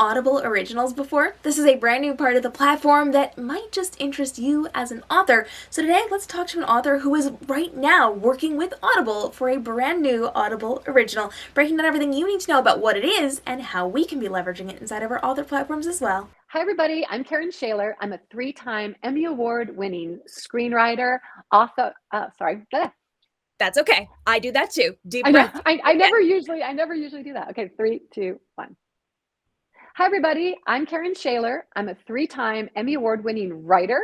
Audible Originals before? This is a brand new part of the platform that might just interest you as an author. So today, let's talk to an author who is right now working with Audible for a brand new Audible Original, breaking down everything you need to know about what it is and how we can be leveraging it inside of our author platforms as well. Hi, everybody. I'm Karen Schaler. I'm a three-time Emmy Award-winning screenwriter, author. Sorry. That's okay. I do that too. Deep I know. breath. I never usually do that. Okay, 3, 2, 1. Hi, everybody. I'm Karen Schaler. I'm a three-time Emmy Award-winning writer.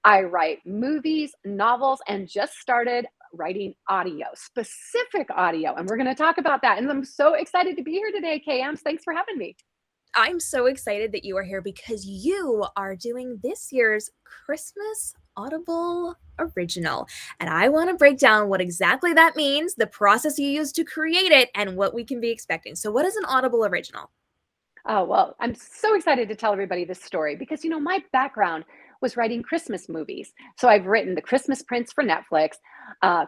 I write movies, novels, and just started writing audio, specific audio. And we're going to talk about that. And I'm so excited to be here today, KMs. Thanks for having me. I'm so excited that you are here because you are doing this year's Christmas Audible Original. And I want to break down what exactly that means, the process you use to create it, and what we can be expecting. So, what is an Audible Original? Oh, well, I'm so excited to tell everybody this story because, my background was writing Christmas movies. So I've written The Christmas Prince for Netflix,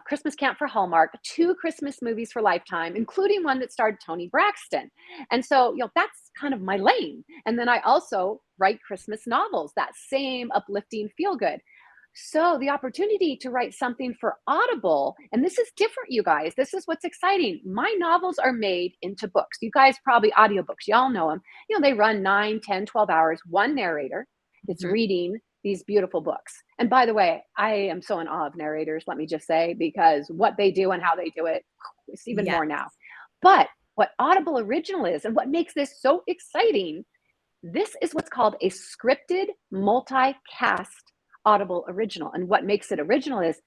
Christmas Camp for Hallmark, 2 Christmas movies for Lifetime, including one that starred Toni Braxton. And so, that's kind of my lane. And then I also write Christmas novels, that same uplifting feel good. So the opportunity to write something for Audible, and this is different, you guys. This is what's exciting. My novels are made into books. You guys probably audiobooks, y'all know them. They run 9, 10, 12 hours, one narrator is reading these beautiful books. And by the way, I am so in awe of narrators, let me just say, because what they do and how they do it, it's even more now. But what Audible Original is and what makes this so exciting, this is what's called a scripted multicast Audible Original. And what makes it original is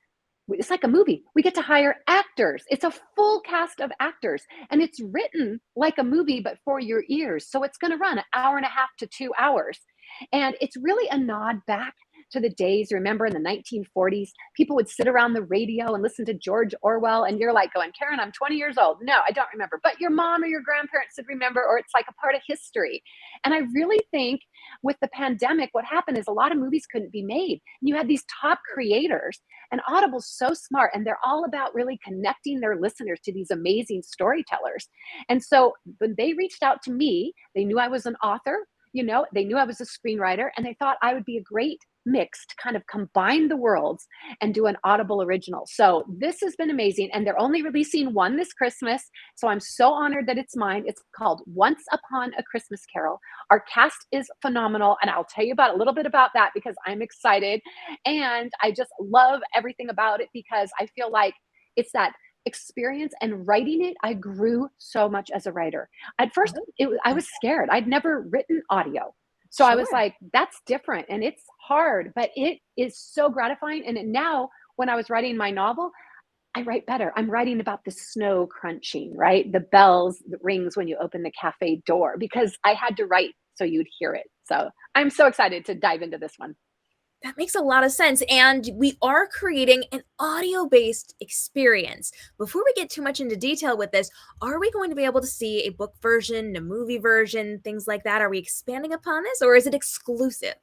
it's like a movie. We get to hire actors. It's a full cast of actors, and it's written like a movie, but for your ears. So it's going to run an hour and a half to 2 hours. And it's really a nod back to the days, remember in the 1940s, people would sit around the radio and listen to George Orwell. And you're like going, Karen, I'm 20 years old. No, I don't remember. But your mom or your grandparents would remember, or it's like a part of history. And I really think with the pandemic, what happened is a lot of movies couldn't be made. And you had these top creators, and Audible's so smart. And they're all about really connecting their listeners to these amazing storytellers. And so when they reached out to me, they knew I was an author. They knew I was a screenwriter, and they thought I would be a great mix to kind of combine the worlds and do an Audible original. So this has been amazing, and they're only releasing one this Christmas. So I'm so honored that it's mine. It's called Once Upon a Christmas Carol. Our cast is phenomenal, and I'll tell you about a little bit about that because I'm excited, and I just love everything about it because I feel like it's that experience, and writing it, I grew so much as a writer. At first, I was scared. I'd never written audio. So I was like, that's different and it's hard, but it is so gratifying. And now when I was writing my novel, I write better. I'm writing about the snow crunching, right? The bells, the rings when you open the cafe door, because I had to write so you'd hear it. So I'm so excited to dive into this one. That makes a lot of sense. And we are creating an audio-based experience. Before we get too much into detail with this, are we going to be able to see a book version, a movie version, things like that? Are we expanding upon this, or is it exclusive?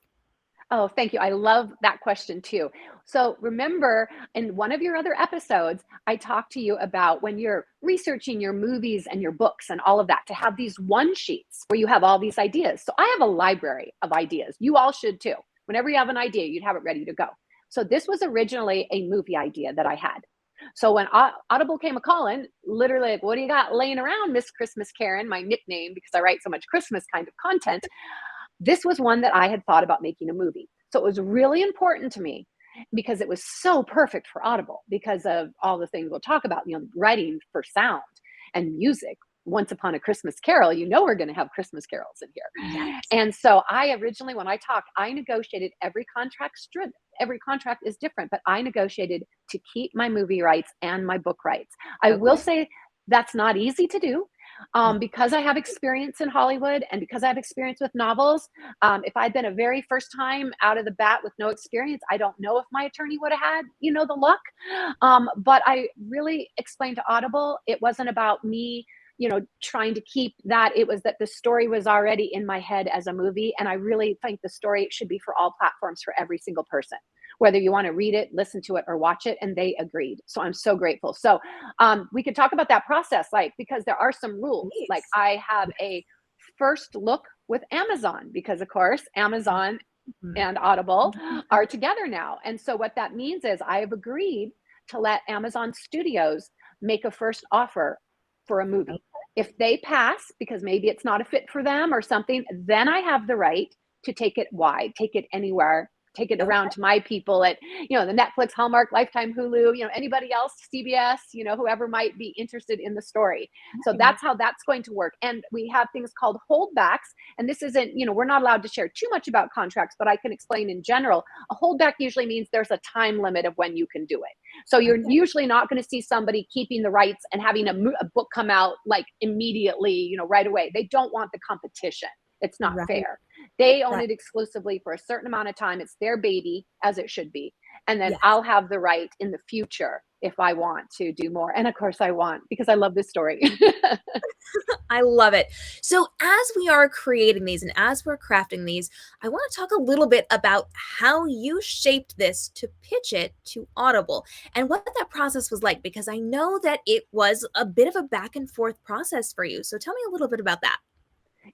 Oh, thank you. I love that question too. So remember in one of your other episodes, I talked to you about when you're researching your movies and your books and all of that, to have these one sheets where you have all these ideas. So I have a library of ideas. You all should too. Whenever you have an idea, you'd have it ready to go. So this was originally a movie idea that I had. So when Audible came a calling, literally like, what do you got laying around, Miss Christmas Karen, my nickname, because I write so much Christmas kind of content. This was one that I had thought about making a movie. So it was really important to me because it was so perfect for Audible because of all the things we'll talk about, writing for sound and music. Once Upon a Christmas Carol, we're going to have Christmas carols in here. Yes. And so I originally, when I talked, I negotiated every contract. Every contract is different, but I negotiated to keep my movie rights and my book rights. I will say that's not easy to do. Because I have experience in Hollywood and because I have experience with novels. If I'd been a very first time out of the bat with no experience, I don't know if my attorney would have had, the luck. But I really explained to Audible, it wasn't about me, trying to keep that. It was that the story was already in my head as a movie. And I really think the story should be for all platforms for every single person, whether you want to read it, listen to it, or watch it. And they agreed. So I'm so grateful. So we could talk about that process, because there are some rules. Like I have a first look with Amazon because, of course, Amazon Mhm. and Audible are together now. And so what that means is I have agreed to let Amazon Studios make a first offer for a movie. If they pass, because maybe it's not a fit for them or something, then I have the right to take it wide, take it anywhere, take it Okay. around to my people at, the Netflix, Hallmark, Lifetime, Hulu, anybody else, CBS, whoever might be interested in the story. So Nice. that's how that's going to work. And we have things called holdbacks. And this isn't, we're not allowed to share too much about contracts, but I can explain in general. A holdback usually means there's a time limit of when you can do it. So you're Okay. usually not going to see somebody keeping the rights and having a book come out like immediately, right away. They don't want the competition. It's not Right. fair. They own Right. it exclusively for a certain amount of time. It's their baby, as it should be. And then Yes. I'll have the right in the future if I want to do more. And of course I want, because I love this story. I love it. So, as we are creating these and as we're crafting these, I want to talk a little bit about how you shaped this to pitch it to Audible and what that process was like, because I know that it was a bit of a back and forth process for you. So, tell me a little bit about that.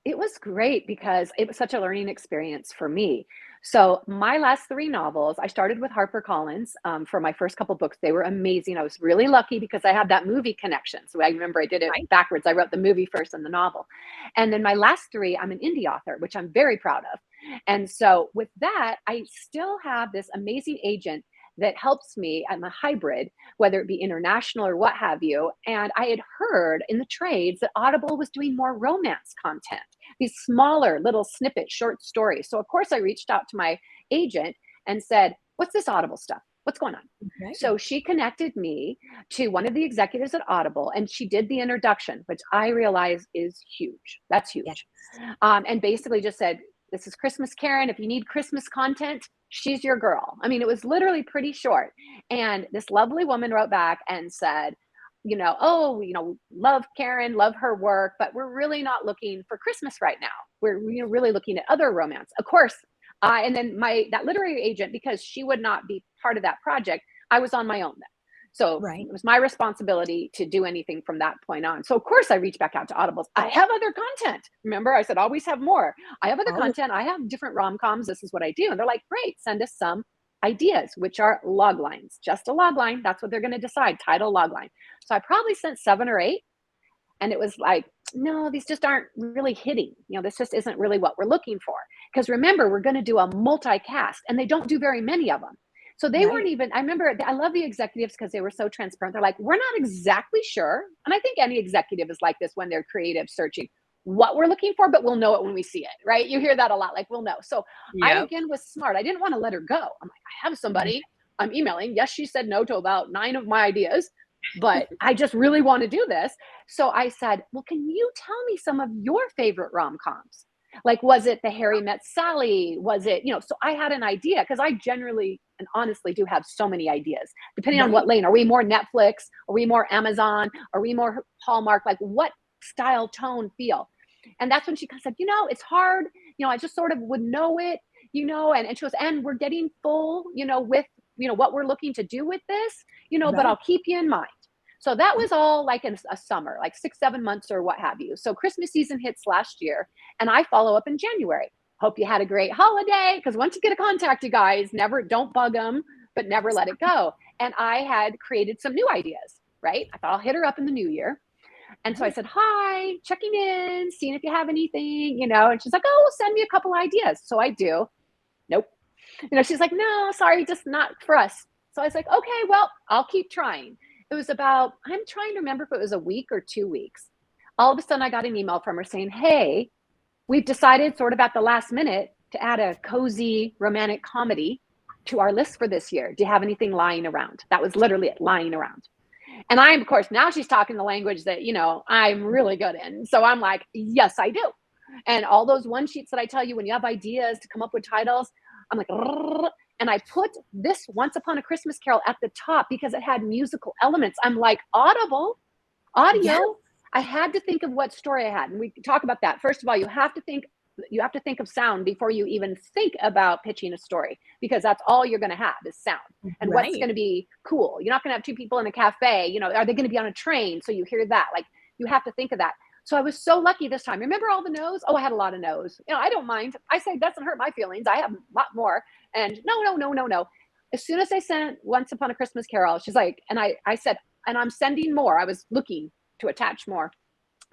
It was great because it was such a learning experience for me. So my last three novels, I started with HarperCollins for my first couple books. They were amazing. I was really lucky because I had that movie connection. So I remember I did it Right. backwards. I wrote the movie first and the novel. And then my last three, I'm an indie author, which I'm very proud of. And so with that, I still have this amazing agent that helps me. I'm a hybrid, whether it be international or what have you. And I had heard in the trades that Audible was doing more romance content, these smaller little snippets, short stories. So, of course, I reached out to my agent and said, "What's this Audible stuff? What's going on?" Okay. So she connected me to one of the executives at Audible and she did the introduction, which I realize is huge. That's Yes. huge. And basically just said, "This is Christmas Karen. If you need Christmas content, she's your girl." I mean, it was literally pretty short. And this lovely woman wrote back and said, "Oh, love Karen, love her work, but we're really not looking for Christmas right now. We're really looking at other romance." Of course, and then that literary agent, because she would not be part of that project, I was on my own then. So Right. it was my responsibility to do anything from that point on. So of course I reached back out to Audibles. I have other content. Remember, I said always have more. I have other Oh, content. I have different rom-coms. This is what I do. And they're like, "Great, send us some ideas," which are log lines. Just a log line. That's what they're going to decide. Title, log line. So I probably sent 7 or 8. And it was like, no, these just aren't really hitting. This just isn't really what we're looking for. Because remember, we're going to do a multicast and they don't do very many of them. So they weren't right. even, I remember, I love the executives because they were so transparent. They're like, "We're not exactly sure." And I think any executive is like this when they're creative searching what we're looking for, but we'll know it when we see it, right? You hear that a lot, like, "We'll know." So I, Yep. again, was smart. I didn't want to let her go. I'm like, I have somebody I'm emailing. Yes, she said no to about 9 of my ideas, but I just really want to do this. So I said, "Well, can you tell me some of your favorite rom-coms? Like, was it the Harry Met Sally? Was it, so I had an idea because I generally and honestly do have so many ideas, depending on what Right. lane. Are we more Netflix? Are we more Amazon? Are we more Hallmark? Like, what style, tone, feel?" And that's when she said, "It's hard. I just sort of would know it, and she goes, "And we're getting full, with, what we're looking to do with this, but Right. I'll keep you in mind." So that was all like in a summer, like 6, 7 months or what have you. So Christmas season hits last year and I follow up in January. "Hope you had a great holiday." Because once you get a contact, you guys don't bug them, but never let it go. And I had created some new ideas, right? I thought I'll hit her up in the new year. And so I Right. said, "Hi, checking in, seeing if you have anything, and she's like, "Oh, well, send me a couple ideas." So I do. Nope. She's like, "No, sorry, just not for us." So I was like, "Okay, well, I'll keep trying." It was about, I'm trying to remember if it was a week or 2 weeks. All of a sudden, I got an email from her saying, "Hey, we've decided sort of at the last minute to add a cozy romantic comedy to our list for this year. Do you have anything lying around?" That was literally it, lying around. And I'm, of course, now she's talking the language that, I'm really good in. So I'm like, "Yes, I do." And all those one sheets that I tell you when you have ideas to come up with titles, I'm like, "Rrrr." And I put this Once Upon a Christmas Carol at the top because it had musical elements. I'm like, Audible, Yeah. audio. I had to think of what story I had. And we can talk about that. First of all, you have to think of sound before you even think about pitching a story, because that's all you're going to have is sound and what's Right. going to be cool. You're not going to have two people in a cafe, are they going to be on a train? So you hear that, like, you have to think of that. So I was so lucky this time. Remember all the no's? Oh, I had a lot of no's. I don't mind. I say, doesn't hurt my feelings. I have a lot more. And no, no, no, no, no. As soon as I sent Once Upon a Christmas Carol, she's like, and I said, and I'm sending more. I was looking to attach more.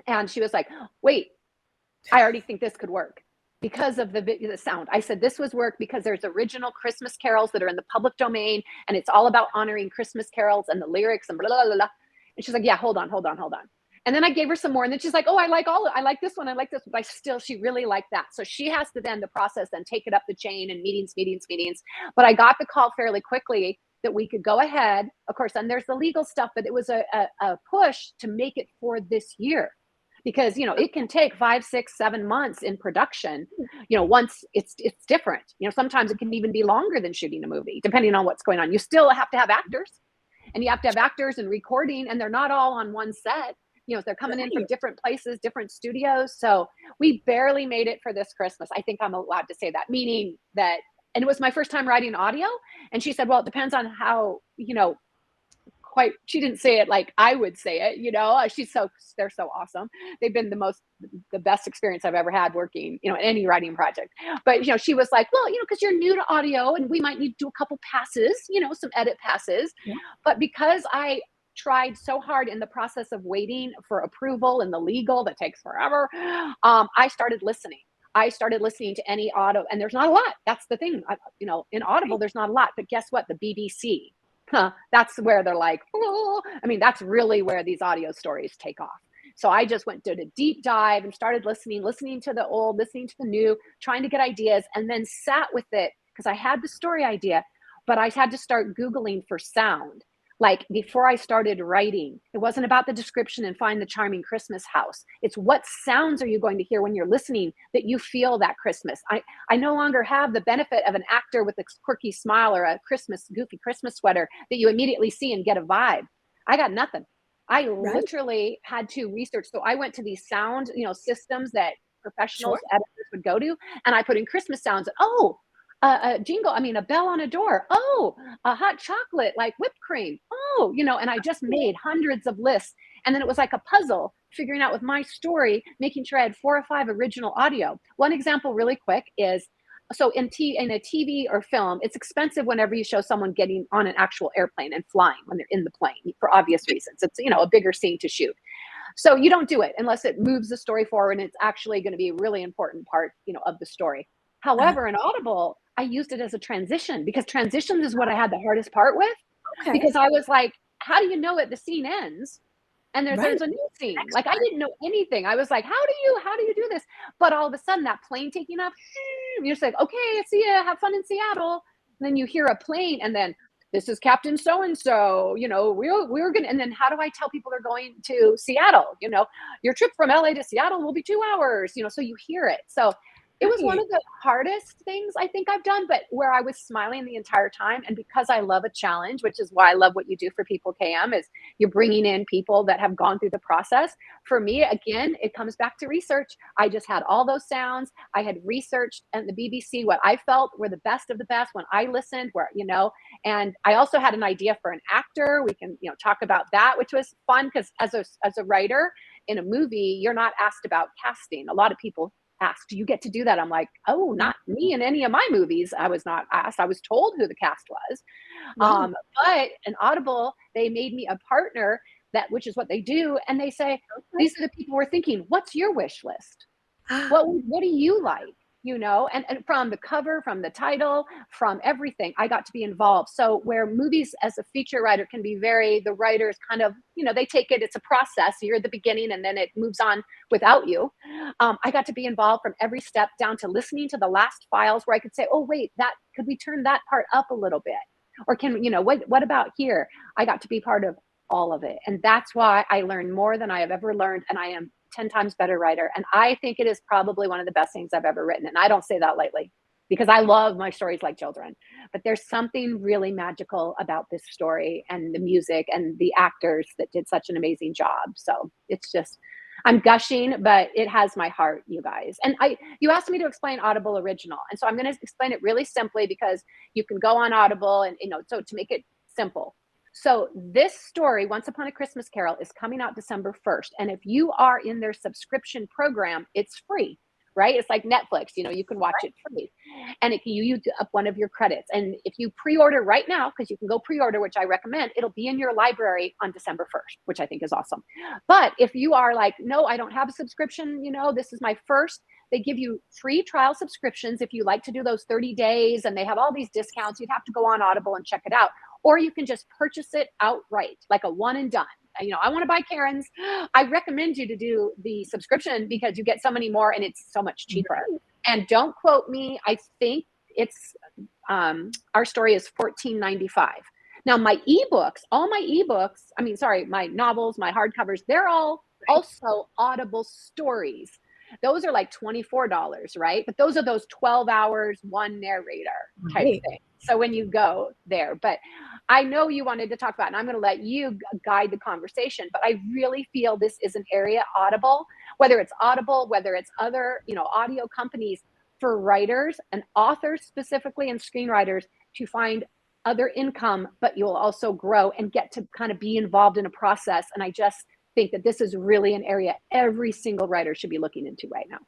And she was like, wait, I already think this could work because of the sound. I said, this was work because there's original Christmas carols that are in the public domain. And it's all about honoring Christmas carols and the lyrics and blah, blah, blah, blah. And she's like, yeah, hold on. And then I gave her some more. And then she's like, oh, I like this one. I like this. But she really liked that. So she has to then the process and take it up the chain and meetings. But I got the call fairly quickly that we could go ahead. Of course, and there's the legal stuff, but it was a push to make it for this year. Because, it can take 5, 6, 7 months in production, once it's different. Sometimes it can even be longer than shooting a movie, depending on what's going on. You still have to have actors, and you have to have actors and recording, and they're not all on one set. They're coming in from different places, different studios. So we barely made it for this Christmas. I think I'm allowed to say that, meaning that, and it was my first time writing audio. And she said, well, it depends on how, she didn't say it like I would say it, they're so awesome. They've been the best experience I've ever had working, in any writing project. But, she was like, well, because you're new to audio and we might need to do a couple passes, some edit passes. Yeah. But because I tried so hard in the process of waiting for approval and the legal that takes forever, I started listening. To any audio, and there's not a lot. That's the thing. In Audible, there's not a lot. But guess what? The BBC. That's where they're like, oh, that's really where these audio stories take off. So I just did a deep dive and started listening to the old, listening to the new, trying to get ideas, and then sat with it because I had the story idea, but I had to start Googling for sound. Like before I started writing, it wasn't about the description and find the charming Christmas house. It's what sounds are you going to hear when you're listening that you feel that Christmas. I no longer have the benefit of an actor with a quirky smile or a goofy Christmas sweater that you immediately see and get a vibe. I got nothing. I literally had to research. So I went to these sound, systems that professionals, editors would go to, and I put in Christmas sounds. A jingle, a bell on a door. Oh, a hot chocolate, like whipped cream. Oh, and I just made hundreds of lists. And then it was like a puzzle, figuring out with my story, making sure I had 4 or 5 original audio. One example really quick is, so in a TV or film, it's expensive whenever you show someone getting on an actual airplane and flying when they're in the plane for obvious reasons. It's, a bigger scene to shoot. So you don't do it unless it moves the story forward and it's actually going to be a really important part, of the story. However, in Audible, I used it as a transition because transitions is what I had the hardest part with. Okay. Because I was like, how do you know it? The scene ends and there's a new scene. Like I didn't know anything. I was like, how do you do this? But all of a sudden that plane taking off, you're just like, okay, see ya, have fun in Seattle. And then you hear a plane and then this is Captain so-and-so, we're going to, and then how do I tell people they're going to Seattle? Your trip from LA to Seattle will be 2 hours, so you hear it. So it was one of the hardest things I think I've done, but where I was smiling the entire time. And because I love a challenge, which is why I love what you do for People KM, is you're bringing in people that have gone through the process. For me, again, it comes back to research. I just had all those sounds. I had researched at the BBC what I felt were the best of the best when I listened, and I also had an idea for an actor. We can, talk about that, which was fun because as a writer in a movie, you're not asked about casting. A lot of people asked, do you get to do that? I'm like, oh, not me in any of my movies. I was not asked. I was told who the cast was. But in Audible, they made me a partner, which is what they do. And they say, these are the people we're thinking, what's your wish list? What do you like? And from the cover, from the title, from everything, I got to be involved. So where movies as a feature writer can be the writers kind of, they take it, it's a process. You're at the beginning and then it moves on without you. I got to be involved from every step down to listening to the last files where I could say, oh, wait, could we turn that part up a little bit? Or what about here? I got to be part of all of it. And that's why I learned more than I have ever learned. And I am 10 times better writer. And I think it is probably one of the best things I've ever written. And I don't say that lightly because I love my stories like children, but there's something really magical about this story and the music and the actors that did such an amazing job. So it's just, I'm gushing, but it has my heart, you guys. And you asked me to explain Audible Original. And so I'm going to explain it really simply because you can go on Audible and, so to make it simple, So this story, Once Upon a Christmas Carol, is coming out December 1st. And if you are in their subscription program, it's free, right? It's like Netflix, you can watch it free. And you use up one of your credits. And if you pre-order right now, because you can go pre-order, which I recommend, it'll be in your library on December 1st, which I think is awesome. But if you are like, no, I don't have a subscription, this is my first, they give you free trial subscriptions if you like to do those 30 days, and they have all these discounts. You'd have to go on Audible and check it out. Or you can just purchase it outright, like a one and done. I want to buy Karen's. I recommend you to do the subscription because you get so many more and it's so much cheaper. And don't quote me. I think it's our story is $14.95. Now my ebooks, my novels, my hardcovers, they're all also Audible stories. Those are like $24, right? But those are those 12 hours, one narrator type thing. So when you go there, but I know you wanted to talk about, and I'm going to let you guide the conversation, but I really feel this is an area Audible, whether it's other, audio companies, for writers and authors specifically, and screenwriters, to find other income, but you'll also grow and get to kind of be involved in a process. And I just think that this is really an area every single writer should be looking into right now.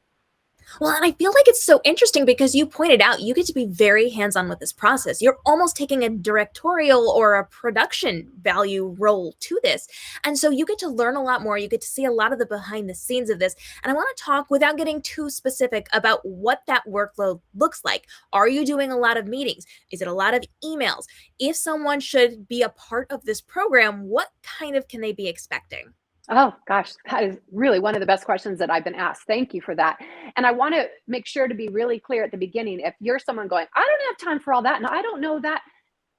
Well, and I feel like it's so interesting because you pointed out you get to be very hands-on with this process. You're almost taking a directorial or a production value role to this. And so you get to learn a lot more. You get to see a lot of the behind the scenes of this. And I want to talk, without getting too specific, about what that workload looks like. Are you doing a lot of meetings? Is it a lot of emails? If someone should be a part of this program, what kind of can they be expecting? Oh gosh, that is really one of the best questions that I've been asked. Thank you for that. And I want to make sure to be really clear at the beginning. If you're someone going, I don't have time for all that, and I don't know that,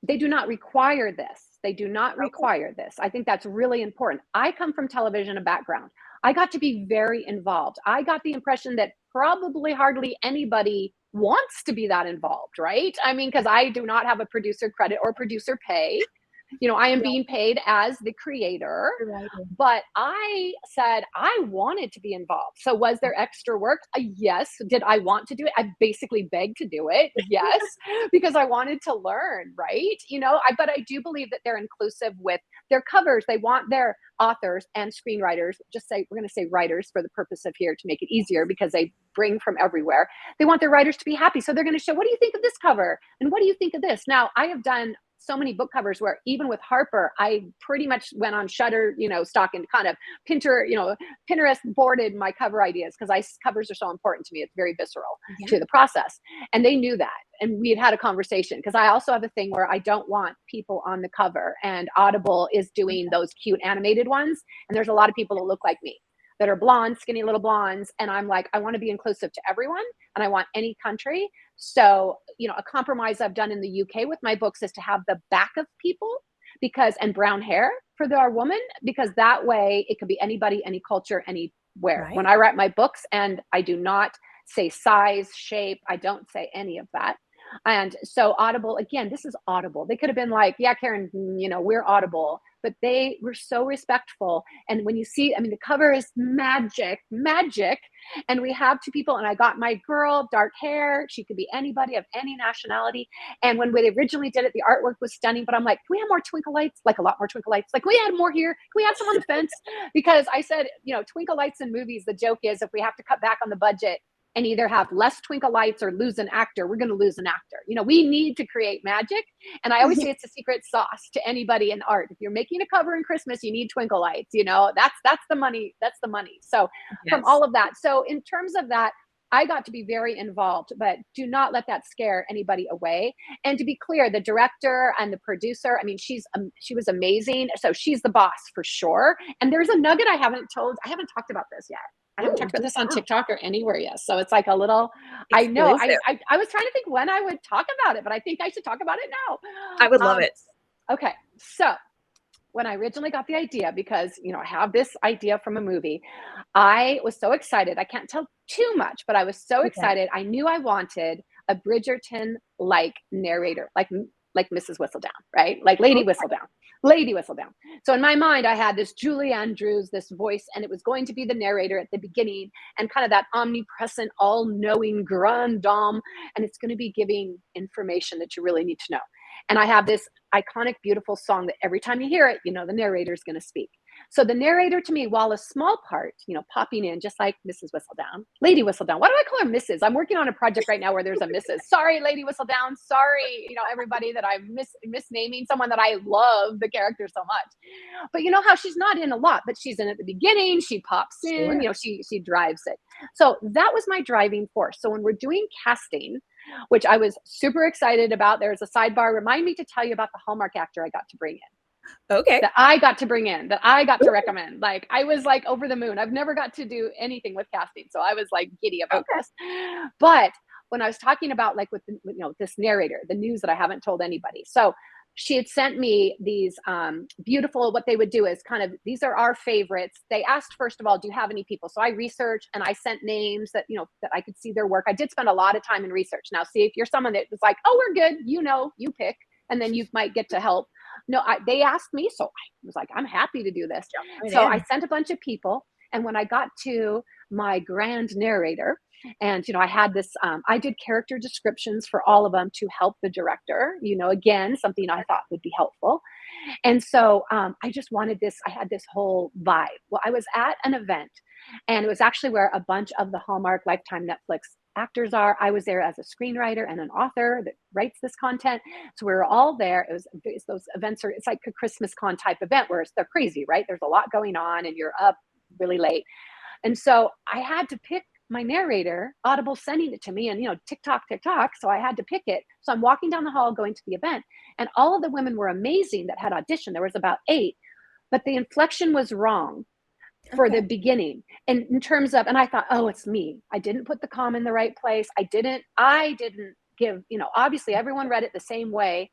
they do not require this. They do not require this. I think that's really important. I come from television, a background. I got to be very involved. I got the impression that probably hardly anybody wants to be that involved, right? I mean, because I do not have a producer credit or producer pay. I am being paid as the creator, but I said I wanted to be involved. So was there extra work? Yes. Did I want to do it? I basically begged to do it. Yes, because I wanted to learn, right? But I do believe that they're inclusive with their covers. They want their authors and screenwriters, we're going to say writers for the purpose of here to make it easier because they bring from everywhere. They want their writers to be happy. So they're going to show, what do you think of this cover? And what do you think of this? Now, I have done so many book covers where even with Harper, I pretty much went on Shutter, stock and kind of Pinterest boarded my cover ideas because covers are so important to me. It's very visceral to the process. And they knew that. And we had a conversation because I also have a thing where I don't want people on the cover, and Audible is doing those cute animated ones. And there's a lot of people that look like me that are blonde, skinny little blondes. And I'm like, I want to be inclusive to everyone and I want any country. So, a compromise I've done in the UK with my books is to have the back of people and brown hair for our woman, because that way it could be anybody, any culture, anywhere. Right. When I write my books, and I do not say size, shape, I don't say any of that. And so Audible, again, this is Audible. They could have been like, yeah, Karen, we're Audible, but they were so respectful. And when you see, the cover is magic. And we have two people, and I got my girl, dark hair. She could be anybody of any nationality. And when we originally did it, the artwork was stunning, but I'm like, can we have more twinkle lights? Like a lot more twinkle lights. Like, can we add more here? Can we add some on the fence? Because I said, twinkle lights in movies, the joke is if we have to cut back on the budget and either have less twinkle lights or lose an actor, we're going to lose an actor. We need to create magic. And I always say it's a secret sauce to anybody in art. If you're making a cover in Christmas, you need twinkle lights, that's the money. That's the money. So from all of that. So in terms of that, I got to be very involved, but do not let that scare anybody away. And to be clear, the director and the producer, she was amazing. So she's the boss for sure. And there's a nugget I haven't talked about this yet. I haven't talked about this on TikTok or anywhere yet. So it's like a little, I know, I was trying to think when I would talk about it, but I think I should talk about it now. I would love it. Okay. So when I originally got the idea, because, I have this idea from a movie, I was so excited. I can't tell too much, but I was so excited. I knew I wanted a Bridgerton-like narrator, like Mrs. Whistledown, right? Like Lady Whistledown. So in my mind, I had this Julie Andrews, this voice, and it was going to be the narrator at the beginning and kind of that omnipresent, all-knowing grand dame. And it's going to be giving information that you really need to know. And I have this iconic, beautiful song that every time you hear it, you know the narrator is going to speak. So the narrator to me, while a small part, you know, popping in just like Mrs. Whistledown, Lady Whistledown. Why do I call her Mrs.? I'm working on a project right now where there's a Mrs. Sorry, Lady Whistledown. Sorry, you know, everybody that I'm misnaming someone that I love the character so much. But you know how she's not in a lot, but she's in at the beginning. She pops in, you know, she drives it. So that was my driving force. So when we're doing casting, which I was super excited about, there's a sidebar. Remind me to tell you about the Hallmark actor I got to bring in. Okay. That I got to bring in, that I got to recommend. Like, I was like over the moon. I've never got to do anything with casting, so I was like giddy about this. But when I was talking about like with the, you know, this narrator, the news that I haven't told anybody. So she had sent me these beautiful, what they would do is kind of, these are our favorites. They asked, first of all, do you have any people? So I researched and I sent names that, you know, that I could see their work. I did spend a lot of time in research. Now, see, if you're someone that was like, oh, we're good, you know, you pick, and then you might get to help. No, they asked me, so I was like, I'm happy to do this. So I sent a bunch of people, and when I got to my grand narrator, and you know, I had this, I did character descriptions for all of them to help the director. You know, again, something I thought would be helpful. And so I just wanted this. I had this whole vibe. Well, I was at an event, and it was actually where a bunch of the Hallmark, Lifetime, Netflix actors are. I was there as a screenwriter and an author that writes this content. So we were all there. It's those events are, it's like a Christmas con type event where they're crazy, right? There's a lot going on and you're up really late. And so I had to pick my narrator, Audible sending it to me, and you know, TikTok. So I had to pick it. So I'm walking down the hall going to the event, and all of the women were amazing that had auditioned. There was about 8, but the inflection was wrong for the beginning. And in terms of, and I thought, oh, it's me. I didn't put the comma in the right place. I didn't give, you know, obviously everyone read it the same way,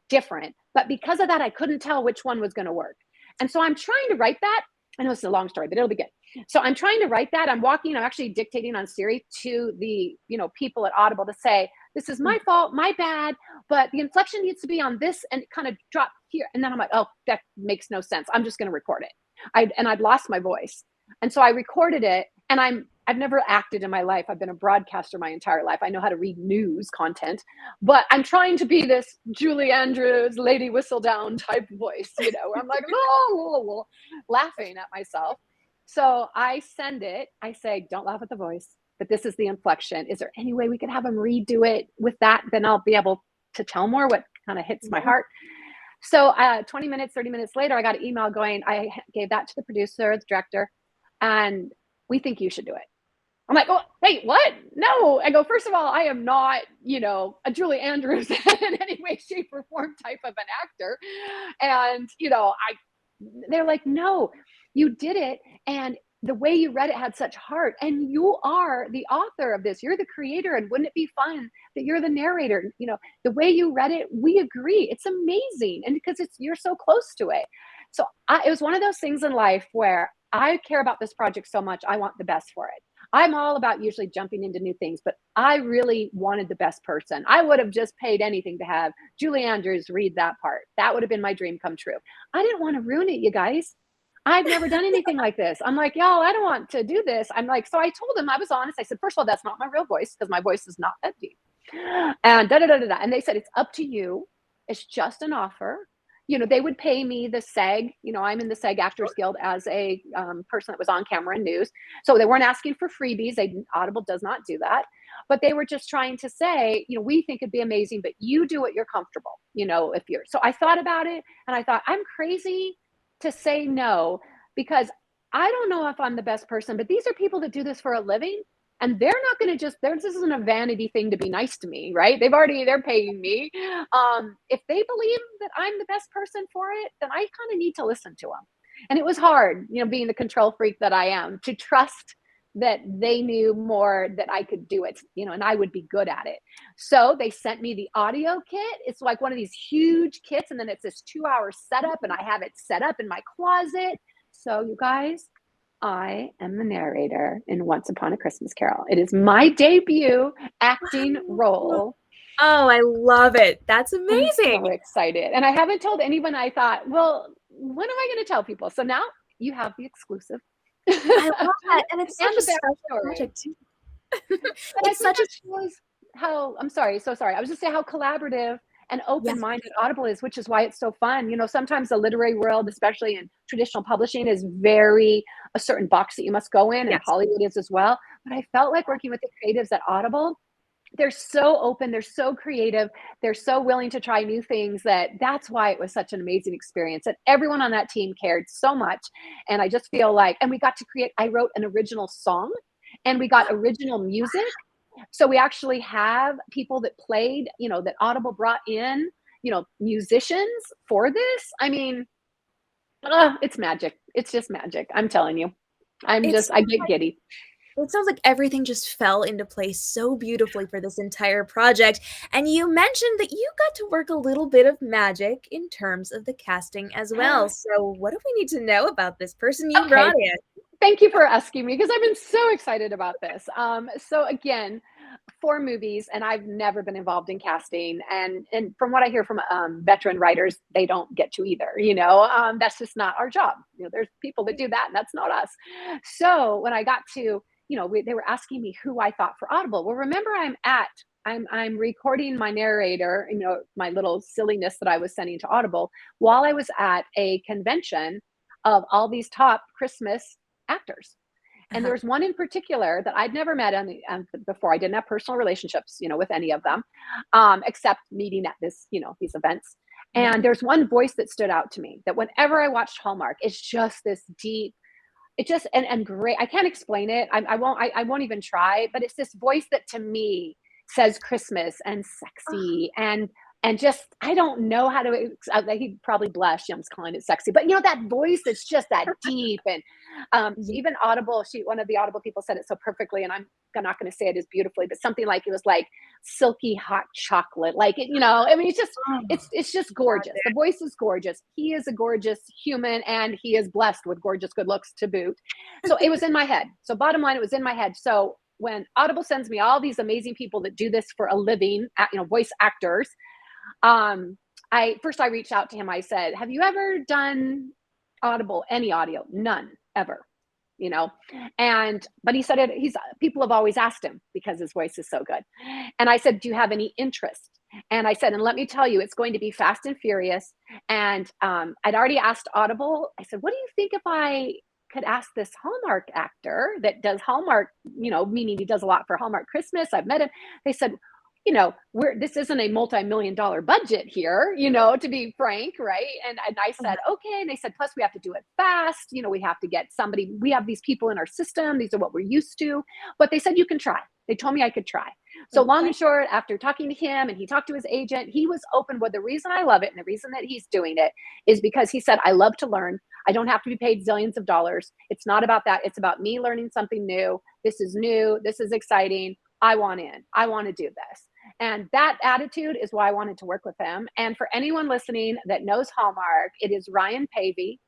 different. But because of that, I couldn't tell which one was going to work. And so I'm trying to write that. I know it's a long story, but it'll be good. So I'm trying to write that. I'm actually dictating on Siri to the, you know, people at Audible to say, this is my fault, my bad, but the inflection needs to be on this and kind of drop here. And then I'm like, oh, that makes no sense. I'm just going to record it. I'd lost my voice. And so I recorded it, and I've never acted in my life. I've been a broadcaster my entire life. I know how to read news content, but I'm trying to be this Julie Andrews, Lady Whistledown type voice, you know, I'm like, oh, laughing at myself. So I send it. I say, don't laugh at the voice, but this is the inflection. Is there any way we could have them redo it with that? Then I'll be able to tell more what kind of hits my heart. So 20 minutes, 30 minutes later, I got an email going, I gave that to the producer, the director, and we think you should do it. I'm like, oh, wait, what? No. I go, first of all, I am not, you know, a Julie Andrews in any way, shape, or form type of an actor. And, you know, they're like, no, you did it. And the way you read it had such heart, and you are the author of this. You're the creator. And wouldn't it be fun that you're the narrator? You know, the way you read it, we agree. It's amazing. And because you're so close to it. So it was one of those things in life where I care about this project so much. I want the best for it. I'm all about usually jumping into new things, but I really wanted the best person. I would have just paid anything to have Julie Andrews read that part. That would have been my dream come true. I didn't want to ruin it, you guys. I've never done anything like this. I'm like, y'all, I don't want to do this. I'm like, so I told him, I was honest. I said, first of all, that's not my real voice, because my voice is not that deep. And And they said, it's up to you. It's just an offer. You know, they would pay me the SAG. You know, I'm in the SAG Actors Guild as a person that was on camera and news. So they weren't asking for freebies. Audible does not do that. But they were just trying to say, you know, we think it'd be amazing, but you do what you're comfortable, you know, if you're. So I thought about it, and I thought, I'm crazy to say no, because I don't know if I'm the best person, but these are people that do this for a living, and they're not going to this isn't a vanity thing to be nice to me, right? They're paying me. If they believe that I'm the best person for it, then I kind of need to listen to them. And it was hard, you know, being the control freak that I am, to trust that they knew more, that I could do it, you know, and I would be good at it. So they sent me the audio kit. It's like one of these huge kits, and then it's this 2-hour setup, and I have it set up in my closet. So you guys, I am the narrator in Once Upon a Christmas Carol. It is my debut acting role. Oh, I love it. That's amazing. I'm so excited. And I haven't told anyone. I thought, well, when am I going to tell people? So now you have the exclusive. I love that. And it's such a special project too. It's such a how, I'm sorry, so sorry. I was just saying how collaborative and Yeah. open-minded Audible is, which is why it's so fun. You know, sometimes the literary world, especially in traditional publishing, is very a certain box that you must go in, and Yes. Hollywood is as well. But I felt like working with the creatives at Audible, they're so open, they're so creative, they're so willing to try new things, that's why it was such an amazing experience. And everyone on that team cared so much. And I just feel like, and we got to create, I wrote an original song and we got original music. So we actually have people that played, you know, that Audible brought in, you know, musicians for this. I mean, it's magic. It's just magic. I'm telling you. It's I get giddy. It sounds like everything just fell into place so beautifully for this entire project. And you mentioned that you got to work a little bit of magic in terms of the casting as well. So, what do we need to know about this person you brought Okay. in? Thank you for asking me because I've been so excited about this. So again, 4 movies, and I've never been involved in casting. And from what I hear from veteran writers, they don't get to either. You know, that's just not our job. You know, there's people that do that, and that's not us. So when I got to, you know, they were asking me who I thought for Audible. Well, remember, I'm recording my narrator, you know, my little silliness that I was sending to Audible while I was at a convention of all these top Christmas actors. And there Uh-huh. was one in particular that I'd never met before. I didn't have personal relationships, you know, with any of them, except meeting at this, you know, these events. Yeah. And there's one voice that stood out to me that whenever I watched Hallmark, it's just this deep, it just and great. I can't explain it. I won't even try. But it's this voice that to me says Christmas and sexy and just I don't know how to. He'd probably blush. I'm just calling it sexy, but you know that voice that's just that deep and Yeah. even Audible. One of the Audible people said it so perfectly, and I'm not going to say it as beautifully, but something like it was like silky hot chocolate. Like it, you know. I mean, Oh, it's just gorgeous. The voice is gorgeous. He is a gorgeous human, and he is blessed with gorgeous good looks to boot. So it was in my head. So bottom line, it was in my head. So when Audible sends me all these amazing people that do this for a living, you know, voice actors, um, I reached out to him. I said, "Have you ever done Audible? Any audio? None ever." You know, but he said it. People have always asked him because his voice is so good. And I said, "Do you have any interest?" And I said, "And let me tell you, it's going to be fast and furious." And I'd already asked Audible. I said, "What do you think if I could ask this Hallmark actor that does Hallmark, you know, meaning he does a lot for Hallmark Christmas? I've met him." They said, "You know, this isn't a multi-million dollar budget here, you know, to be frank, right?" And I said, "Okay." And they said, "Plus we have to do it fast. You know, we have to get somebody, we have these people in our system. These are what we're used to." But they said, "You can try." They told me I could try. So long okay. and short, after talking to him and he talked to his agent, he was open with the reason I love it and the reason that he's doing it is because he said, "I love to learn. I don't have to be paid zillions of dollars. It's not about that. It's about me learning something new. This is new. This is exciting. I want in. I want to do this." And that attitude is why I wanted to work with him. And for anyone listening that knows Hallmark, it is Ryan Pavey.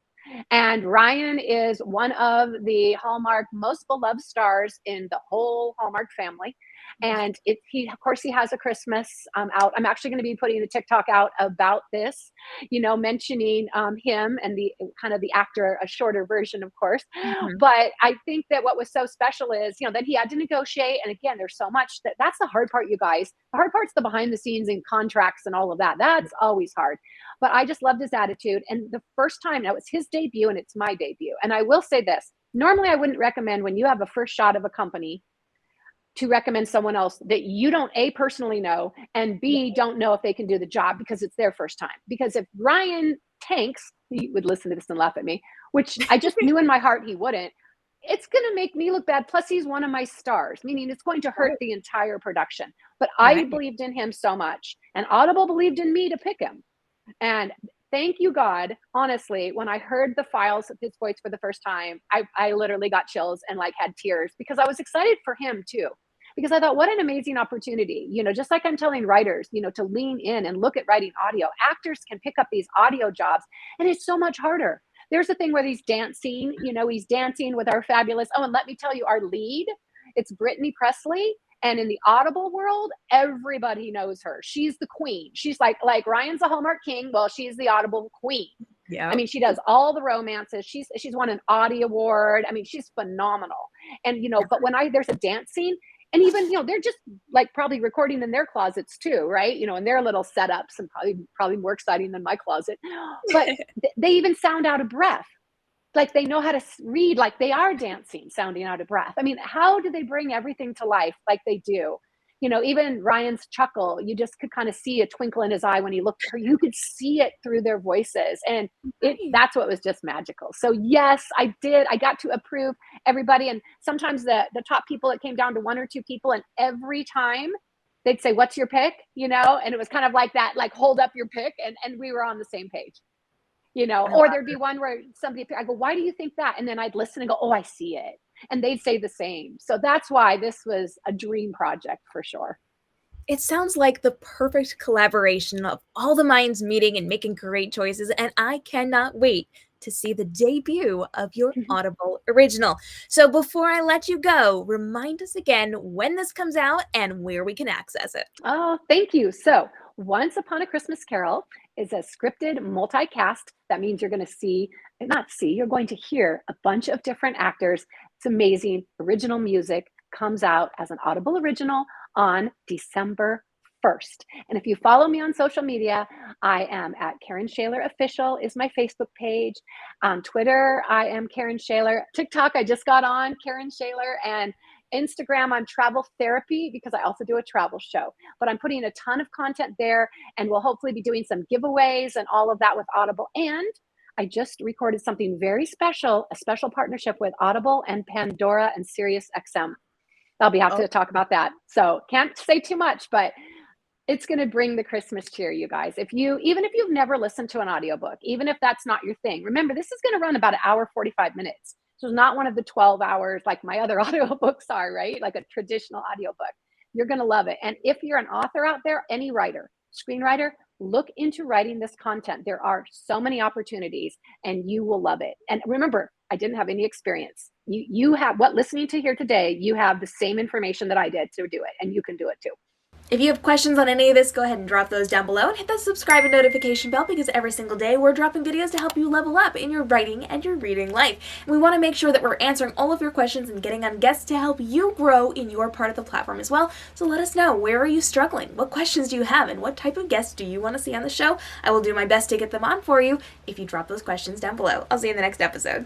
And Ryan is one of the Hallmark most beloved stars in the whole Hallmark family. And of course, he has a Christmas out. I'm actually going to be putting a TikTok out about this, you know, mentioning him and the kind of the actor, a shorter version, of course. Mhm. But I think that what was so special is, you know, that he had to negotiate. And again, there's so much that's the hard part, you guys. The hard part's the behind the scenes and contracts and all of that. That's always hard. But I just loved his attitude. And the first time, that was his debut and it's my debut. And I will say this, normally I wouldn't recommend when you have a first shot of a company to recommend someone else that you don't A, personally know, and B, don't know if they can do the job because it's their first time. Because if Ryan tanks, he would listen to this and laugh at me, which I just knew in my heart he wouldn't. It's going to make me look bad. Plus, he's one of my stars, meaning it's going to hurt Right. the entire production. But I Right. believed in him so much, and Audible believed in me to pick him. And thank you, God. Honestly, when I heard the files of his voice for the first time, I literally got chills and like had tears because I was excited for him too. Because I thought, what an amazing opportunity, you know, just like I'm telling writers, you know, to lean in and look at writing audio. Actors can pick up these audio jobs, and it's so much harder. There's a thing where he's dancing, you know, he's dancing with our fabulous, oh, and let me tell you, our lead, it's Brittany Presley. And in the Audible world, everybody knows her. She's the queen. She's like Ryan's a Hallmark king. Well, she's the Audible queen. I Yeah. mean, she does all the romances. She's won an Audie Award. I mean, she's phenomenal. And you know, but when there's a dance scene, And even, they're just like probably recording in their closets too, right? In their little setups, and probably more exciting than my closet. But they even sound out of breath. Like they know how to read, like they are dancing, sounding out of breath. I mean, how do they bring everything to life like they do? Even Ryan's chuckle, you just could kind of see a twinkle in his eye when he looked at her. You could see it through their voices. And Right. that's what was just magical. So yes, I did. I got to approve everybody. And sometimes the top people, it came down to one or two people. And every time they'd say, "What's your pick?" And it was kind of like that, like hold up your pick. And we were on the same page. I Or love there'd be one where I go, "Why do you think that?" And then I'd listen and go, "Oh, I see it." And they'd say the same. So that's why this was a dream project for sure. It sounds like the perfect collaboration of all the minds meeting and making great choices, and I cannot wait to see the debut of your Audible original. So before I let you go, remind us again when this comes out and where we can access it. Oh, thank you. So, Once Upon a Christmas Carol is a scripted multicast. That means you're going to you're going to hear a bunch of different actors. It's amazing. Original music comes out as an Audible original on December 1st. And if you follow me on social media, I am at Karen Schaler Official is my Facebook page. On Twitter, I am Karen Schaler. TikTok, I just got on Karen Schaler, and Instagram, I'm Travel Therapy because I also do a travel show. But I'm putting a ton of content there, and we'll hopefully be doing some giveaways and all of that with Audible. And I just recorded something very special, a special partnership with Audible and Pandora and Sirius XM. I'll be happy Oh, to talk about that. So can't say too much, but it's going to bring the Christmas cheer, you guys. Even if you've never listened to an audiobook, even if that's not your thing, remember this is going to run about an hour 45 minutes. So it's not one of the 12 hours like my other audiobooks are, right? Like a traditional audiobook. You're going to love it. And if you're an author out there, any writer, screenwriter, look into writing this content. There are so many opportunities and you will love it. And remember, I didn't have any experience. You have what listening to here today, you have the same information that I did to do it, and you can do it too. if you have questions on any of this, go ahead and drop those down below and hit that subscribe and notification bell because every single day we're dropping videos to help you level up in your writing and your reading life. And we want to make sure that we're answering all of your questions and getting on guests to help you grow in your part of the platform as well. So let us know, where are you struggling? What questions do you have? And what type of guests do you want to see on the show? I will do my best to get them on for you if you drop those questions down below. I'll see you in the next episode.